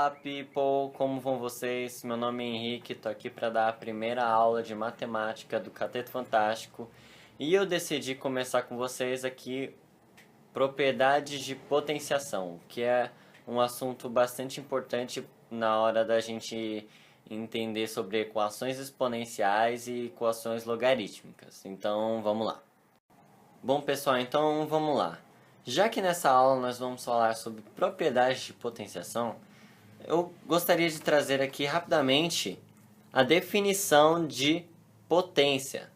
Olá, people! Como vão vocês? Meu nome é Henrique, tô aqui para dar a primeira aula de matemática do Cateto Fantástico e eu decidi começar com vocês aqui propriedades de potenciação, que é um assunto bastante importante na hora da gente entender sobre equações exponenciais e equações logarítmicas. Então, vamos lá. Bom, pessoal, então vamos lá. Já que nessa aula nós vamos falar sobre propriedades de potenciação, eu gostaria de trazer aqui rapidamente a definição de potência,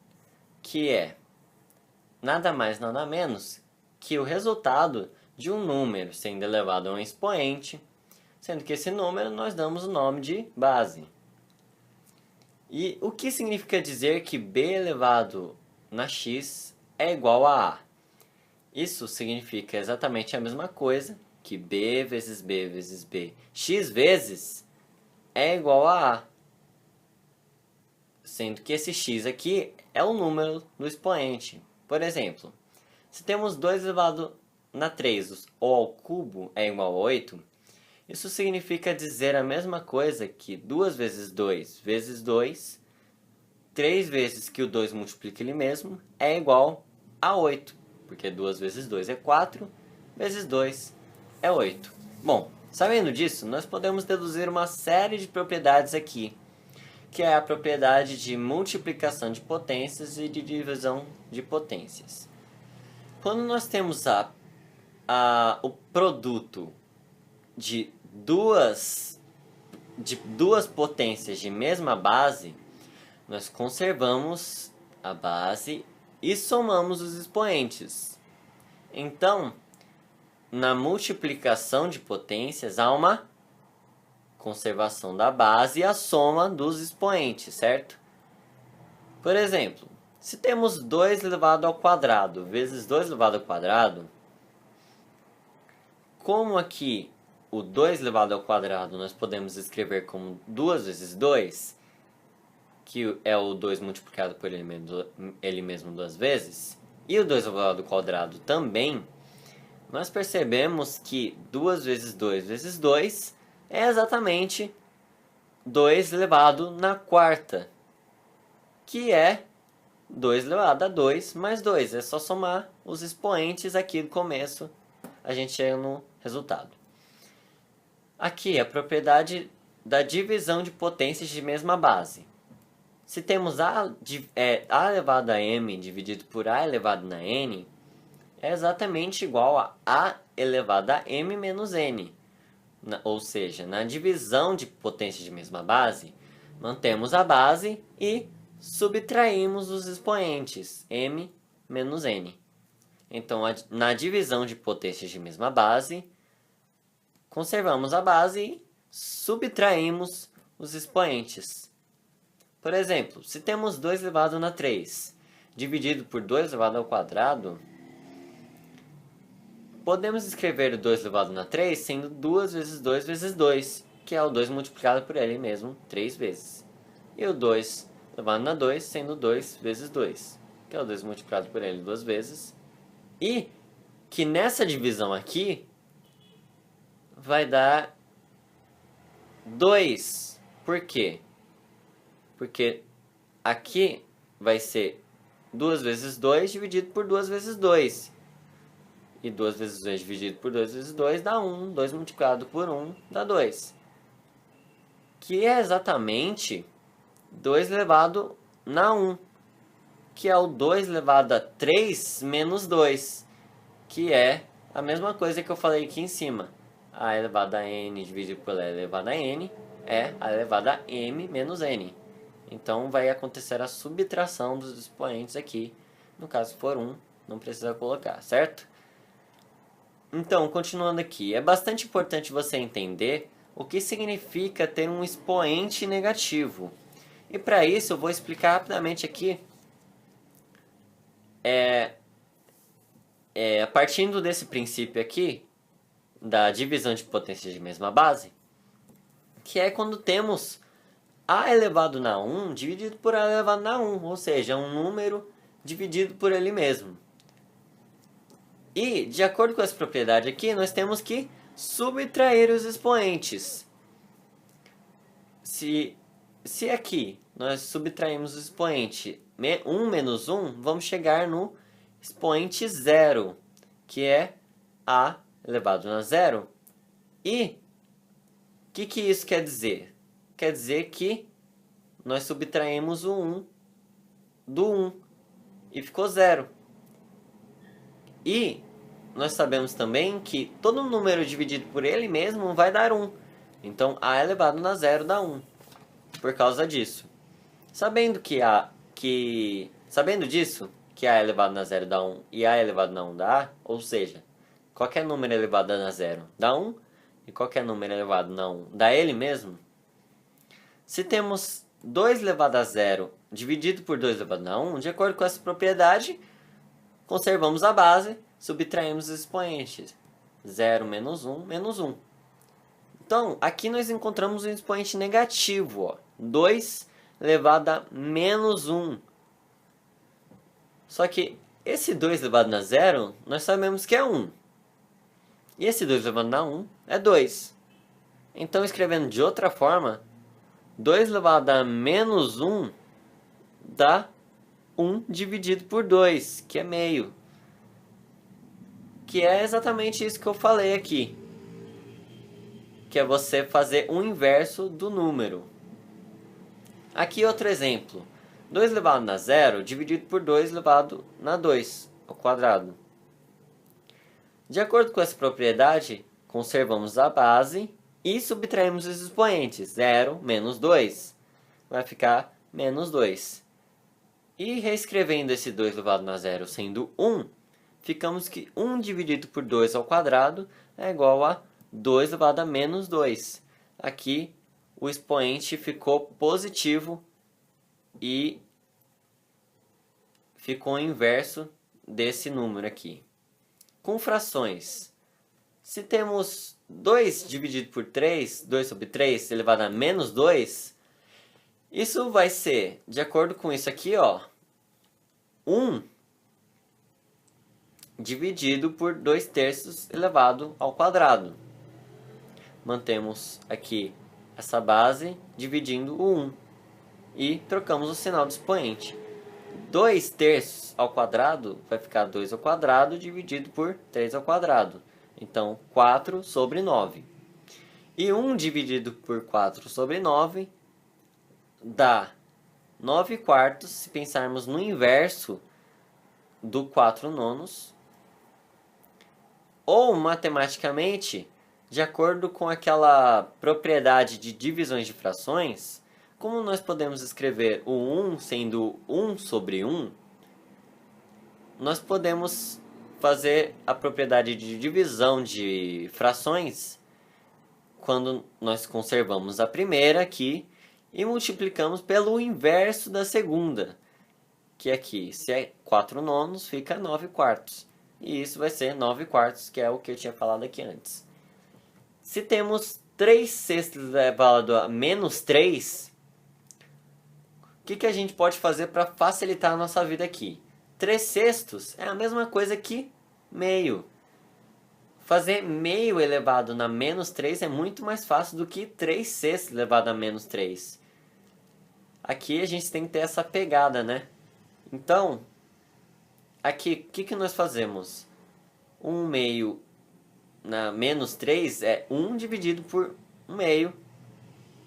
que é nada mais nada menos que o resultado de um número sendo elevado a um expoente, sendo que esse número nós damos o nome de base. E o que significa dizer que b elevado na x é igual a a? Isso significa exatamente a mesma coisa que b vezes b vezes b, x vezes, é igual a a. Sendo que esse x aqui é o número do expoente. Por exemplo, se temos 2 elevado na 3 ou ao cubo é igual a 8, isso significa dizer a mesma coisa que 2 vezes 2 vezes 2, 3 vezes que o 2 multiplica ele mesmo, é igual a 8. Porque 2 vezes 2 é 4, vezes 2 é 8. Bom, sabendo disso, nós podemos deduzir uma série de propriedades aqui, que é a propriedade de multiplicação de potências e de divisão de potências. Quando nós temos o produto de duas potências de mesma base, nós conservamos a base e somamos os expoentes. Então, na multiplicação de potências, há uma conservação da base e a soma dos expoentes, certo? Por exemplo, se temos 2 elevado ao quadrado vezes 2 elevado ao quadrado, como aqui o 2 elevado ao quadrado nós podemos escrever como 2 vezes 2, que é o 2 multiplicado por ele mesmo 2 vezes, e o 2 elevado ao quadrado também, nós percebemos que 2 vezes 2 vezes 2 é exatamente 2 elevado na quarta, que é 2 elevado a 2 mais 2. É só somar os expoentes aqui do começo, a gente chega no resultado. Aqui, a propriedade da divisão de potências de mesma base. Se temos a elevado a m dividido por a elevado a n, é exatamente igual a elevado a m menos n. Ou seja, na divisão de potências de mesma base, mantemos a base e subtraímos os expoentes, m menos n. Então, na divisão de potências de mesma base, conservamos a base e subtraímos os expoentes. Por exemplo, se temos 2 elevado na 3 dividido por 2 elevado ao quadrado, podemos escrever o 2 elevado na 3 sendo 2 vezes 2 vezes 2, que é o 2 multiplicado por ele mesmo 3 vezes. E o 2 elevado na 2 sendo 2 vezes 2, que é o 2 multiplicado por ele 2 vezes. E que nessa divisão aqui vai dar 2. Por quê? Porque aqui vai ser 2 vezes 2 dividido por 2 vezes 2. E 2 vezes 2 dividido por 2 vezes 2 dá 1. 2 multiplicado por 1 dá 2. Que é exatamente 2 elevado na 1. Que é o 2 elevado a 3 menos 2. Que é a mesma coisa que eu falei aqui em cima. A elevado a n dividido por a elevado a n é a elevado a m menos n. Então, vai acontecer a subtração dos expoentes aqui. No caso, se for 1, não precisa colocar, certo? Então, continuando aqui, é bastante importante você entender o que significa ter um expoente negativo. E para isso, eu vou explicar rapidamente aqui, partindo desse princípio aqui, da divisão de potências de mesma base, que é quando temos a elevado na 1 dividido por a elevado na 1, ou seja, um número dividido por ele mesmo. E, de acordo com essa propriedade aqui, nós temos que subtrair os expoentes. se aqui nós subtraímos o expoente 1 menos 1, vamos chegar no expoente zero, que é a elevado a zero. E o que isso quer dizer? Quer dizer que nós subtraímos o 1 do 1 e ficou zero. E nós sabemos também que todo número dividido por ele mesmo vai dar 1. Então, a elevado a zero dá 1. Por causa disso. Sabendo disso, que a elevado a zero dá 1 e a elevado a 1 dá a, ou seja, qualquer número elevado a zero dá 1 e qualquer número elevado a 1 dá ele mesmo. Se temos 2 elevado a zero dividido por 2 elevado a 1, de acordo com essa propriedade, conservamos a base, subtraímos os expoentes. 0 menos 1, menos 1. Então, aqui nós encontramos um expoente negativo, ó, 2 elevado a menos 1. Só que esse 2 elevado a zero, nós sabemos que é 1. E esse 2 elevado a 1 é 2. Então, escrevendo de outra forma, 2 elevado a menos 1 dá 1 dividido por 2, que é meio. Que é exatamente isso que eu falei aqui. Que é você fazer o inverso do número. Aqui outro exemplo. 2 elevado a zero dividido por 2 elevado a 2 ao quadrado. De acordo com essa propriedade, conservamos a base e subtraímos os expoentes. 0 menos 2. Vai ficar menos 2. E reescrevendo esse 2 elevado a zero sendo 1, ficamos que 1 dividido por 2 ao quadrado é igual a 2 elevado a menos 2. Aqui o expoente ficou positivo e ficou inverso desse número aqui. Com frações, se temos 2 dividido por 3, 2 sobre 3 elevado a menos 2, isso vai ser, de acordo com isso aqui, ó, 1 dividido por 2 terços elevado ao quadrado. Mantemos aqui essa base dividindo o 1 e trocamos o sinal do expoente. 2 terços ao quadrado vai ficar 2 ao quadrado dividido por 3 ao quadrado. Então, 4 sobre 9. E 1 dividido por 4 sobre 9 dá 9 quartos, se pensarmos no inverso do 4 nonos. Ou, matematicamente, de acordo com aquela propriedade de divisões de frações, como nós podemos escrever o 1 sendo 1 sobre 1, nós podemos fazer a propriedade de divisão de frações quando nós conservamos a primeira aqui e multiplicamos pelo inverso da segunda, que aqui, se é 4 nonos, fica 9 quartos. E isso vai ser 9 quartos, que é o que eu tinha falado aqui antes. Se temos 3 sextos elevado a menos 3, o que a gente pode fazer para facilitar a nossa vida aqui? 3 sextos é a mesma coisa que meio. Fazer meio elevado na menos 3 é muito mais fácil do que 3 sextos elevado a menos 3. Aqui a gente tem que ter essa pegada, né? Então, aqui, o que nós fazemos? 1 meio na menos 3 é 1 dividido por 1 meio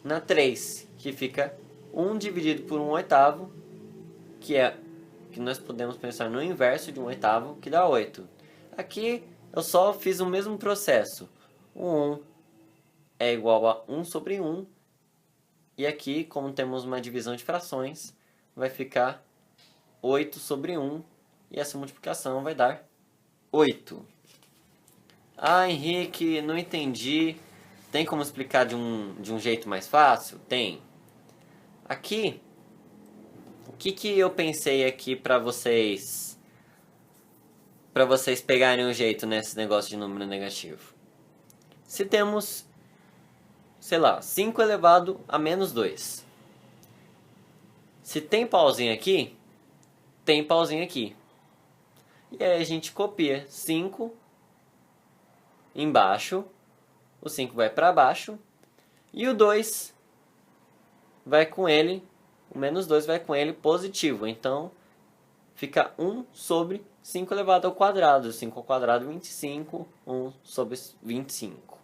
na 3, que fica 1 dividido por 1 oitavo, que nós podemos pensar no inverso de 1 oitavo, que dá 8. Aqui eu só fiz o mesmo processo. O 1 é igual a 1 sobre 1. E aqui, como temos uma divisão de frações, vai ficar 8 sobre 1. E essa multiplicação vai dar 8. Ah, Henrique, não entendi. Tem como explicar de um jeito mais fácil? Tem. Aqui, o que eu pensei aqui para vocês pegarem o jeito nesse negócio de número negativo? Se temos, sei lá, 5 elevado a menos 2. Se tem pauzinho aqui, tem pauzinho aqui. E aí a gente copia 5 embaixo, o 5 vai para baixo, e o 2 vai com ele, o menos 2 vai com ele positivo. Então, fica 1 sobre 5 elevado ao quadrado. 5 ao quadrado, 25. 1 sobre 25.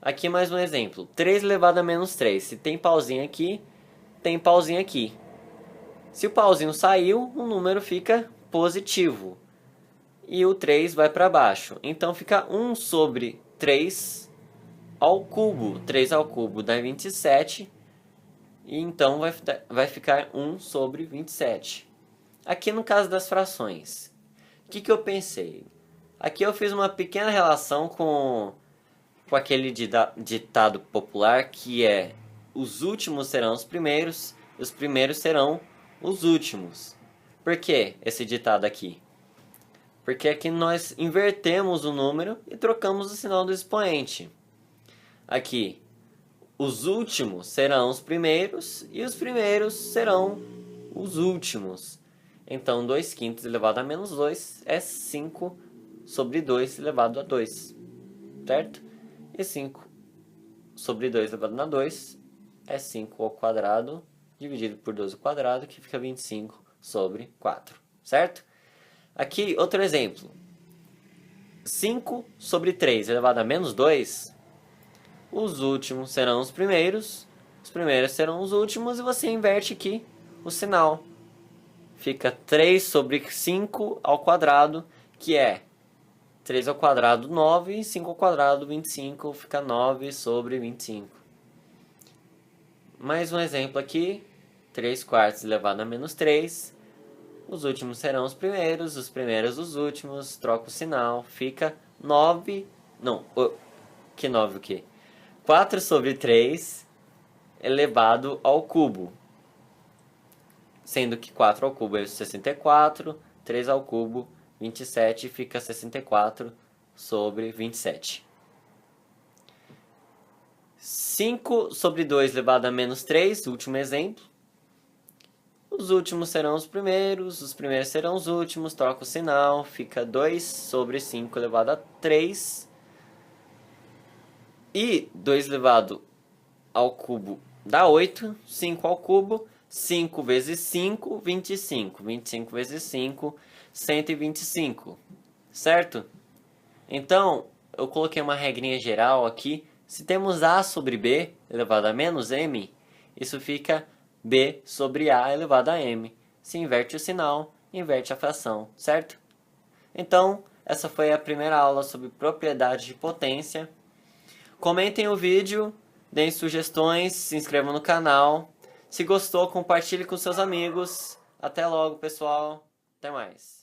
Aqui mais um exemplo. 3 elevado a menos 3. Se tem pauzinho aqui, tem pauzinho aqui. Se o pauzinho saiu, o número fica positivo. E o 3 vai para baixo. Então, fica 1 sobre 3 ao cubo. 3 ao cubo dá 27. E então vai ficar 1 sobre 27. Aqui no caso das frações, o que eu pensei? Aqui eu fiz uma pequena relação com aquele ditado popular que é: os últimos serão os primeiros e os primeiros serão os últimos. Por que esse ditado aqui? Porque aqui nós invertemos o número e trocamos o sinal do expoente. Aqui, os últimos serão os primeiros e os primeiros serão os últimos. Então, 2 quintos elevado a menos 2 é 5 sobre 2 elevado a 2. Certo? E 5 sobre 2 elevado a 2 é 5 ao quadrado dividido por 2 ao quadrado, que fica 25 sobre 4. Certo? Aqui, outro exemplo. 5 sobre 3 elevado a menos 2. Os últimos serão os primeiros serão os últimos, e você inverte aqui o sinal. Fica 3 sobre 5 ao quadrado, que é 3 ao quadrado, 9, e 5 ao quadrado, 25, fica 9 sobre 25. Mais um exemplo aqui, 3 quartos elevado a menos 3. Os últimos serão os primeiros os últimos, troca o sinal, fica 9, não, que 9 o quê? 4 sobre 3 elevado ao cubo. Sendo que 4 ao cubo é 64, 3 ao cubo, 27, fica 64 sobre 27. 5 sobre 2 elevado a menos 3, último exemplo. Os últimos serão os primeiros serão os últimos, troca o sinal, fica 2 sobre 5 elevado a 3. E 2 elevado ao cubo dá 8, 5 ao cubo, 5 vezes 5, 25. 25 vezes 5, 125. Certo? Então, eu coloquei uma regrinha geral aqui. Se temos A sobre B elevado a menos M, isso fica B sobre A elevado a M. Se inverte o sinal, inverte a fração, certo? Então, essa foi a primeira aula sobre propriedade de potência. Comentem o vídeo, deem sugestões, se inscrevam no canal. Se gostou, compartilhe com seus amigos. Até logo, pessoal. Até mais.